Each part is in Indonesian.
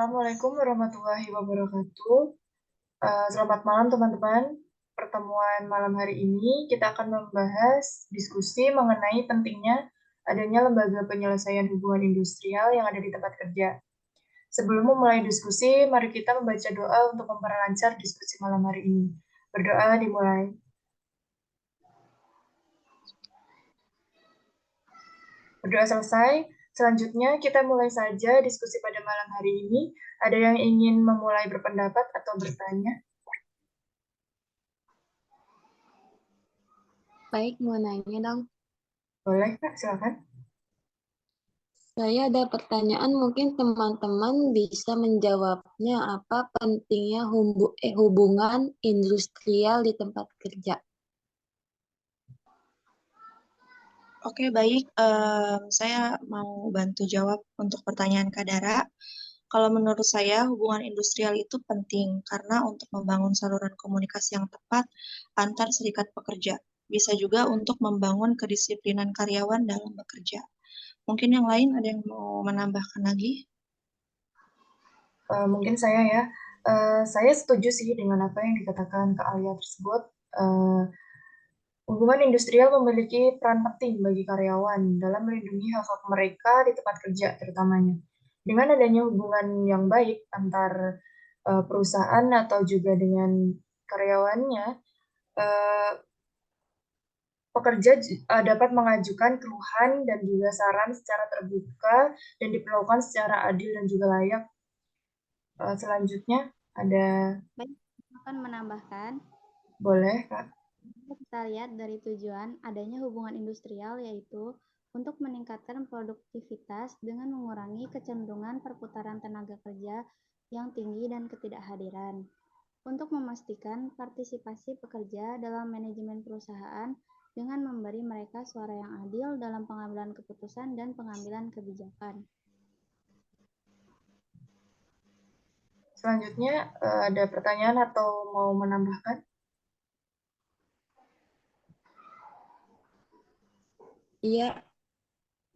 Assalamualaikum warahmatullahi wabarakatuh. Selamat malam teman-teman. Pertemuan malam hari ini kita akan membahas diskusi mengenai pentingnya adanya lembaga penyelesaian hubungan industrial yang ada di tempat kerja. Sebelum memulai diskusi, mari kita membaca doa untuk memperlancar diskusi malam hari ini. Berdoa dimulai. Berdoa selesai. Selanjutnya, kita mulai saja diskusi pada malam hari ini. Ada yang ingin memulai berpendapat atau bertanya? Baik, mau nanya dong. Boleh, Kak, silakan. Saya ada pertanyaan, mungkin teman-teman bisa menjawabnya. Apa pentingnya hubungan industrial di tempat kerja? Oke, baik. Saya mau bantu jawab untuk pertanyaan Kak Dara. Kalau menurut saya, hubungan industrial itu penting karena untuk membangun saluran komunikasi yang tepat antar serikat pekerja. Bisa juga untuk membangun kedisiplinan karyawan dalam bekerja. Mungkin yang lain ada yang mau menambahkan lagi? Mungkin saya ya. Saya setuju sih dengan apa yang dikatakan Kak Alia tersebut. Uh, Hubungan industrial memiliki peran penting bagi karyawan dalam melindungi hak-hak mereka di tempat kerja terutamanya. Dengan adanya hubungan yang baik antar perusahaan atau juga dengan karyawannya, uh, pekerja dapat mengajukan keluhan dan juga saran secara terbuka dan diperlakukan secara adil dan juga layak. Selanjutnya ada, Baik, akan menambahkan, boleh Kak? kita lihat dari tujuan adanya hubungan industrial yaitu untuk meningkatkan produktivitas dengan mengurangi kecenderungan perputaran tenaga kerja yang tinggi dan ketidakhadiran. Untuk memastikan partisipasi pekerja dalam manajemen perusahaan dengan memberi mereka suara yang adil dalam pengambilan keputusan dan pengambilan kebijakan. Selanjutnya ada pertanyaan atau mau menambahkan? Iya.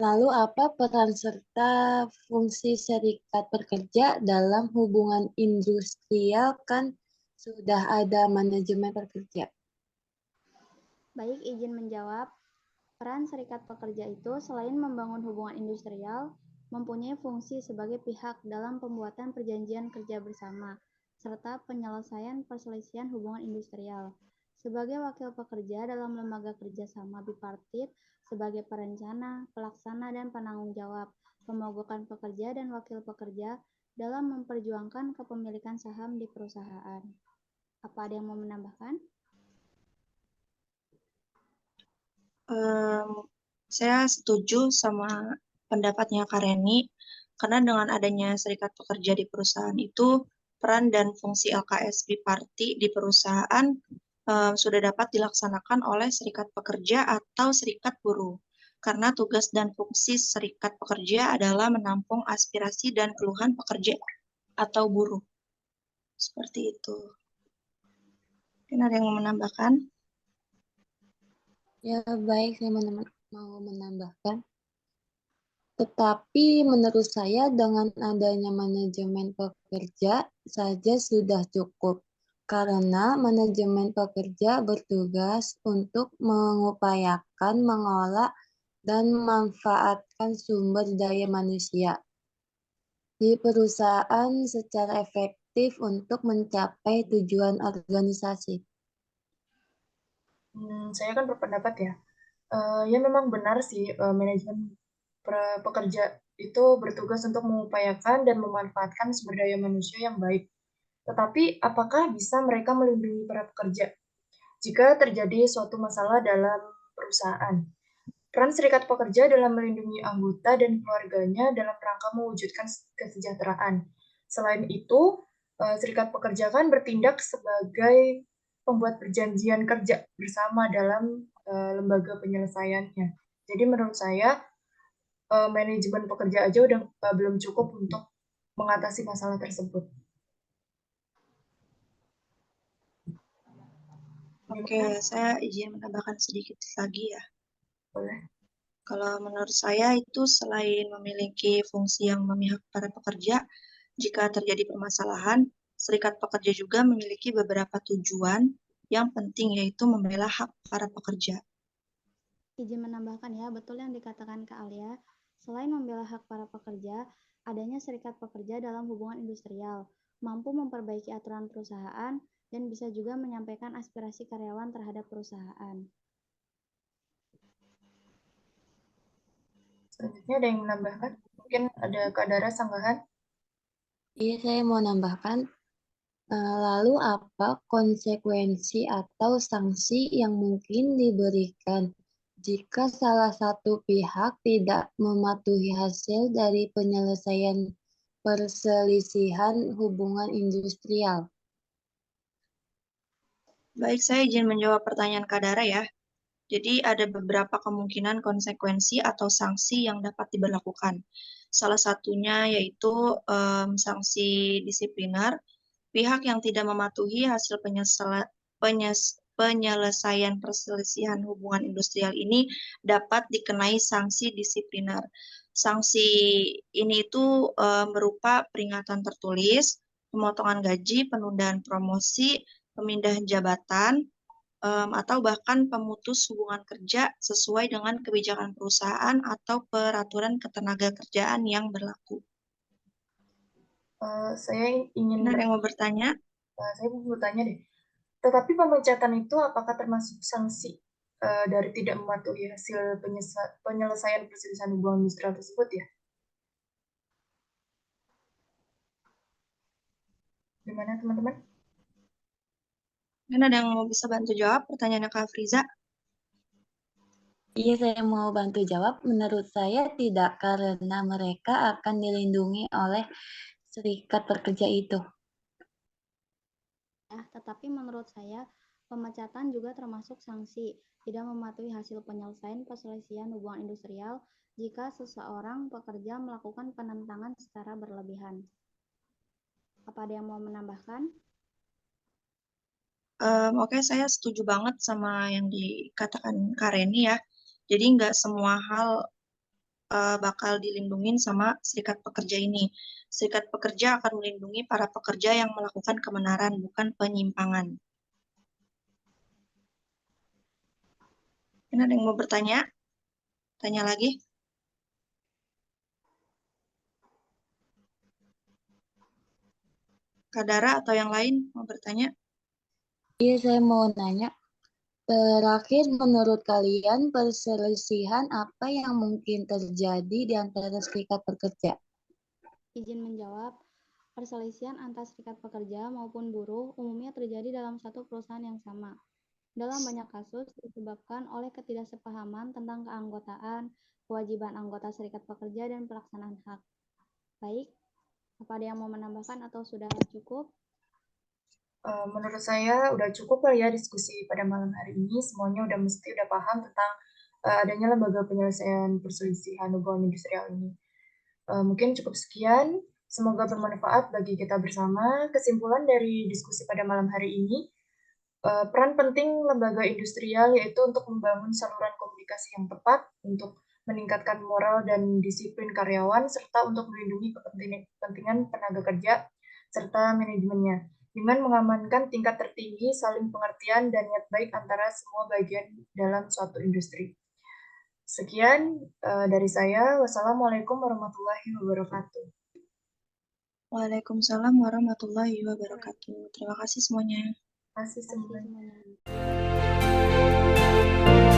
Lalu apa peran serta fungsi serikat pekerja dalam hubungan industrial, kan sudah ada manajemen pekerja? Baik, izin menjawab. Peran serikat pekerja itu selain membangun hubungan industrial, mempunyai fungsi sebagai pihak dalam pembuatan perjanjian kerja bersama, serta penyelesaian perselisihan hubungan industrial. Sebagai wakil pekerja dalam lembaga kerjasama bipartit, sebagai perencana, pelaksana, dan penanggung jawab, pemogokan pekerja dan wakil pekerja dalam memperjuangkan kepemilikan saham di perusahaan. Apa ada yang mau menambahkan? Saya setuju sama pendapatnya Kak Reni, karena dengan adanya serikat pekerja di perusahaan itu, peran dan fungsi LKS Biparti di perusahaan sudah dapat dilaksanakan oleh serikat pekerja atau serikat buruh. Karena tugas dan fungsi serikat pekerja adalah menampung aspirasi dan keluhan pekerja atau buruh. Seperti itu. Mungkin ada yang mau menambahkan? Ya, baik, saya mau menambahkan. Tetapi menurut saya dengan adanya manajemen pekerja saja sudah cukup. Karena manajemen pekerja bertugas untuk mengupayakan, mengolah, dan memanfaatkan sumber daya manusia di perusahaan secara efektif untuk mencapai tujuan organisasi. Saya kan berpendapat ya. Ya memang benar sih manajemen pekerja itu bertugas untuk mengupayakan dan memanfaatkan sumber daya manusia yang baik. Tetapi apakah bisa mereka melindungi para pekerja jika terjadi suatu masalah dalam perusahaan? Peran serikat pekerja dalam melindungi anggota dan keluarganya dalam rangka mewujudkan kesejahteraan. Selain itu, serikat pekerja kan bertindak sebagai pembuat perjanjian kerja bersama dalam lembaga penyelesaiannya. Jadi menurut saya manajemen pekerja aja udah belum cukup untuk mengatasi masalah tersebut. Oke, saya izin menambahkan sedikit lagi ya. Boleh. Kalau menurut saya itu selain memiliki fungsi yang memihak para pekerja, Jika terjadi permasalahan, serikat pekerja juga memiliki beberapa tujuan yang penting, yaitu membela hak para pekerja. Izin menambahkan ya, betul yang dikatakan Kak Alia. Selain membela hak para pekerja, adanya serikat pekerja dalam hubungan industrial, mampu memperbaiki aturan perusahaan, dan bisa juga menyampaikan aspirasi karyawan terhadap perusahaan. Selanjutnya ada yang menambahkan? Mungkin ada Kak Dara sanggahan? Iya, saya mau nambahkan. Lalu apa konsekuensi atau sanksi yang mungkin diberikan jika salah satu pihak tidak mematuhi hasil dari penyelesaian perselisihan hubungan industrial? Baik, saya izin menjawab pertanyaan Kak Dara ya. Jadi ada beberapa kemungkinan konsekuensi atau sanksi yang dapat diberlakukan. Salah satunya yaitu sanksi disipliner. Pihak yang tidak mematuhi hasil penyelesaian perselisihan hubungan industrial ini dapat dikenai sanksi disipliner. Sanksi ini itu berupa peringatan tertulis, pemotongan gaji, penundaan promosi, pemindahan jabatan, atau bahkan pemutus hubungan kerja sesuai dengan kebijakan perusahaan atau peraturan ketenagakerjaan yang berlaku. Saya ingin Ada yang mau bertanya? saya mau bertanya deh. Tetapi pemecatan itu apakah termasuk sanksi dari tidak mematuhi hasil penyelesaian perselisihan hubungan industrial tersebut ya? Gimana teman-teman? Mungkin ada yang mau bisa bantu jawab pertanyaannya Kak Friza? Iya, saya mau bantu jawab. Menurut saya tidak, karena mereka akan dilindungi oleh serikat pekerja itu. Ya, tetapi menurut saya, pemecatan juga termasuk sanksi tidak mematuhi hasil penyelesaian perselisihan hubungan industrial jika seseorang pekerja melakukan penentangan secara berlebihan. Apa ada yang mau menambahkan? Oke, saya setuju banget sama yang dikatakan Kak Reni ya. Jadi nggak semua hal bakal dilindungin sama serikat pekerja ini. Serikat pekerja akan melindungi para pekerja yang melakukan kebenaran, bukan penyimpangan. Mungkin ada yang mau bertanya? Tanya lagi. Kak Dara atau yang lain mau bertanya? Iya, saya mau nanya. Terakhir, menurut kalian perselisihan apa yang mungkin terjadi di antara serikat pekerja? Izin menjawab, perselisihan antara serikat pekerja maupun buruh umumnya terjadi dalam satu perusahaan yang sama. Dalam banyak kasus disebabkan oleh ketidaksepahaman tentang keanggotaan, kewajiban anggota serikat pekerja, dan pelaksanaan hak. Baik, apa ada yang mau menambahkan atau sudah cukup? Menurut saya udah cukup lah ya diskusi pada malam hari ini. Semuanya udah paham tentang adanya lembaga penyelesaian perselisihan hubungan industrial ini. Mungkin cukup sekian. Semoga bermanfaat bagi kita bersama. Kesimpulan dari diskusi pada malam hari ini, peran penting lembaga industrial yaitu untuk membangun saluran komunikasi yang tepat, untuk meningkatkan moral dan disiplin karyawan, serta untuk melindungi kepentingan tenaga kerja serta manajemennya, dengan mengamankan tingkat tertinggi saling pengertian dan niat baik antara semua bagian dalam suatu industri. Sekian dari saya. Wassalamualaikum warahmatullahi wabarakatuh. Waalaikumsalam warahmatullahi wabarakatuh. Terima kasih semuanya. Terima kasih semuanya. Terima kasih semuanya.